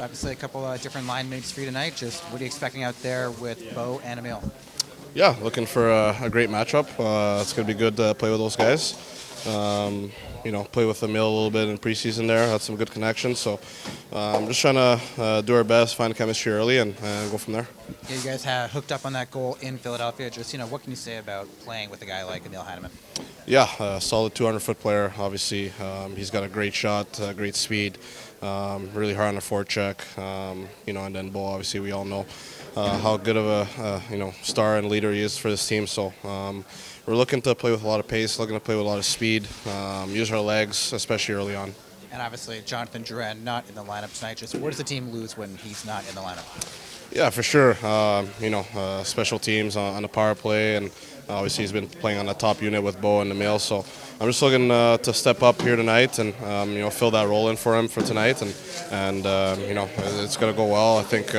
Obviously, a couple different line mates for you tonight. Just what are you expecting out there with Bo and Emil? Yeah, looking for a great matchup. It's going to be good to play with those guys. Play with Emil a little bit in preseason there. Had some good connections. So just trying to do our best, find chemistry early, and go from there. Yeah, you guys have hooked up on that goal in Philadelphia. Just, what can you say about playing with a guy like Emil Heineman? Yeah, solid 200-foot player, obviously. He's got a great shot, great speed, really hard on the forecheck. And then Bo, obviously, we all know how good of a star and leader he is for this team. So we're looking to play with a lot of pace, looking to play with a lot of speed, use our legs, especially early on. And obviously, Jonathan Drouin not in the lineup tonight. Just where does the team lose when he's not in the lineup? Yeah, for sure. Special teams on the power play, and obviously he's been playing on the top unit with Bo and Emil. So I'm just looking to step up here tonight and fill that role in for him for tonight, and it's going to go well. I think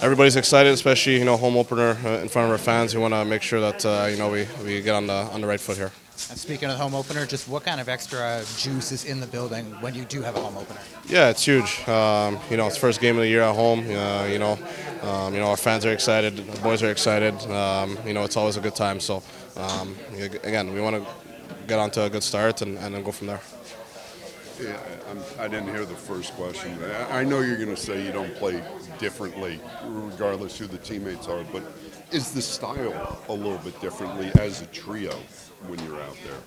everybody's excited, especially home opener in front of our fans. We want to make sure that we get on the right foot here. And speaking of the home opener, just what kind of extra juice is in the building when you do have a home opener? Yeah, it's huge. It's first game of the year at home. Our fans are excited, the boys are excited. It's always a good time. So, again, we want to get on to a good start and then go from there. Yeah, I didn't hear the first question. I know you're going to say you don't play differently, regardless who the teammates are, but is the style a little bit differently as a trio when you're out there?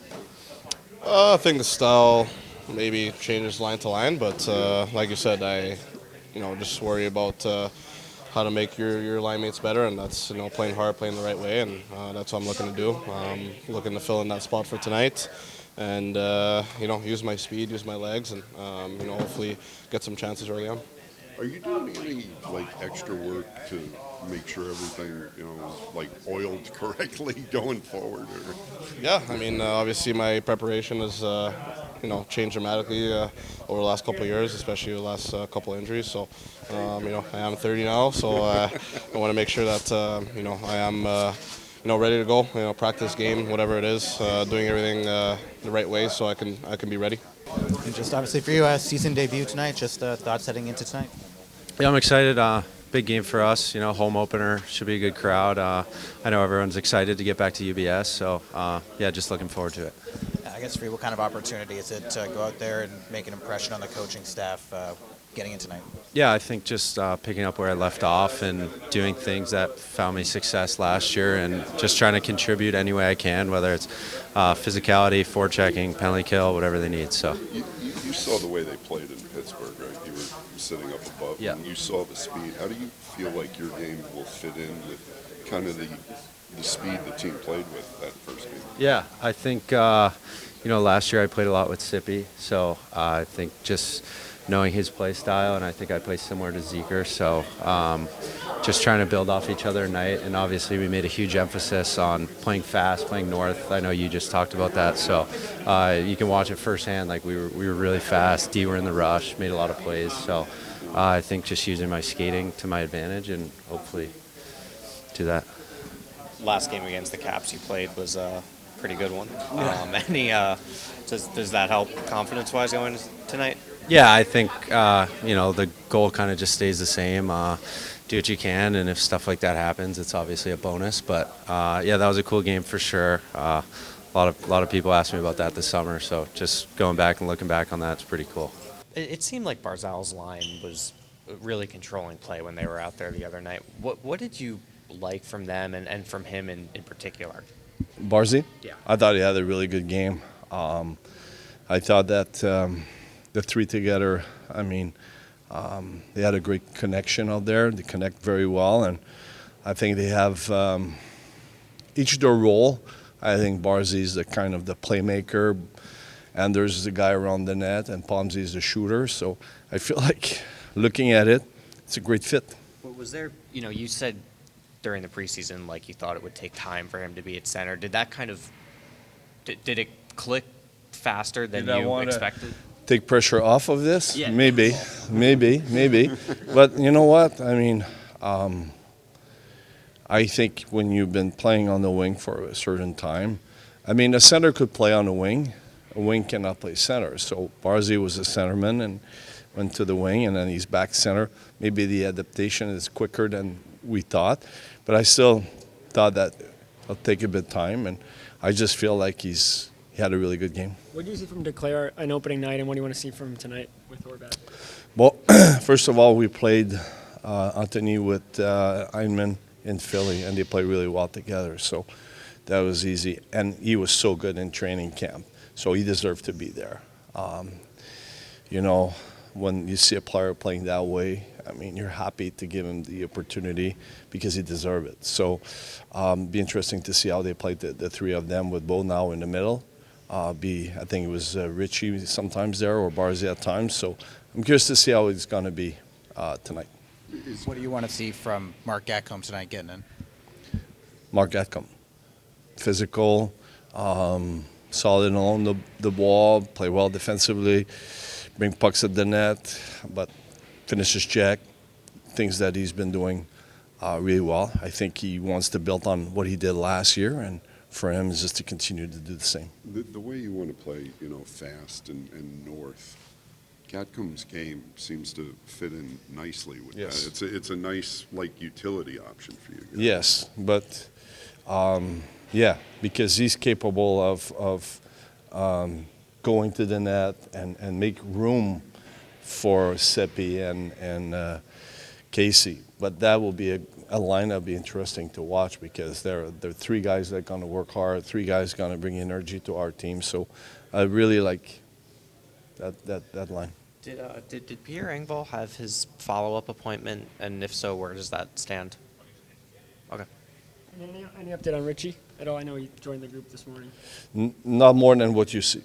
I think the style maybe changes line to line, but like you said, I just worry about how to make your line mates better, and that's playing hard, playing the right way, and that's what I'm looking to do. Looking to fill in that spot for tonight, and use my speed, use my legs, and hopefully get some chances early on. Are you doing any extra work to make sure everything is oiled correctly going forward? Or? Yeah, obviously my preparation has changed dramatically over the last couple of years, especially the last couple of injuries. So I am 30 now, so I want to make sure that I am ready to go. Practice game, whatever it is, doing everything the right way so I can be ready. And just obviously for you, season debut tonight. Just thoughts heading into tonight. Yeah, I'm excited. Big game for us. Home opener, should be a good crowd. I know everyone's excited to get back to UBS, so just looking forward to it. I guess for you, what kind of opportunity is it to go out there and make an impression on the coaching staff getting in tonight? Yeah, I think just picking up where I left off and doing things that found me success last year and just trying to contribute any way I can, whether it's physicality, forechecking, penalty kill, whatever they need. So you saw the way they played in Pittsburgh, right? You were sitting up above, yeah. And you saw the speed. How do you feel like your game will fit in with kind of the speed the team played with that first game? Yeah, I think, last year I played a lot with Sippy, so I think just knowing his play style, and I think I play similar to Zeker, so just trying to build off each other tonight, and obviously we made a huge emphasis on playing fast, playing north. I know you just talked about that, so you can watch it firsthand. We were really fast. D were in the rush, made a lot of plays, so I think just using my skating to my advantage and hopefully do that. Last game against the Caps you played was a pretty good one. Yeah. Does that help confidence-wise going tonight? Yeah, I think the goal kind of just stays the same. Do what you can, and if stuff like that happens, it's obviously a bonus. But that was a cool game for sure. A lot of people asked me about that this summer, so just going back and looking back on that, it's pretty cool. It seemed like Barzal's line was really controlling play when they were out there the other night. What did you like from them and from him in particular? Barzy? Yeah. I thought he had a really good game. I thought that the three together, they had a great connection out there. They connect very well, and I think they have each their role. I think Barzy is the kind of the playmaker, and there's the guy around the net, and Pomsy is the shooter. So I feel like looking at it, it's a great fit. What was there? You said during the preseason you thought it would take time for him to be at center. Did that kind of did it click faster than you expected? Take pressure off of this? Yeah. Maybe. But you know what? I think when you've been playing on the wing for a certain time, a center could play on the wing. A wing cannot play center. So Barzy was a centerman, and went to the wing, and then he's back center. Maybe the adaptation is quicker than we thought, but I still thought that it'll take a bit of time, and I just feel like he had a really good game. What do you see from Duclair on opening night, and what do you want to see from him tonight with Horvat? Well, first of all, we played Anthony with Einman in Philly, and they played really well together, so that was easy. And he was so good in training camp, so he deserved to be there. You know, when you see a player playing that way, I mean, you're happy to give him the opportunity because he deserved it. So be interesting to see how they played the three of them with Bo now in the middle. I think it was Richie sometimes there or Barzy at times. So I'm curious to see how it's going to be tonight. What do you want to see from Marc Gatcomb tonight getting in? Marc Gatcomb, physical, solid along the ball, play well defensively, bring pucks at the net, but finishes check, things that he's been doing really well. I think he wants to build on what he did last year, and for him is just to continue to do the same. The way you want to play, fast and north, Gatcomb's game seems to fit in nicely with Yes. that. It's a nice utility option for you guys. Yes, but yeah, because he's capable of going to the net and make room for Seppi and Casey. But that will be a line that'll be interesting to watch because there are three guys that are going to work hard, three guys going to bring energy to our team. So I really like that line. Did Pierre Engvall have his follow-up appointment, and if so, where does that stand? Okay. Any update on Richie at all? I know he joined the group this morning. Not more than what you see.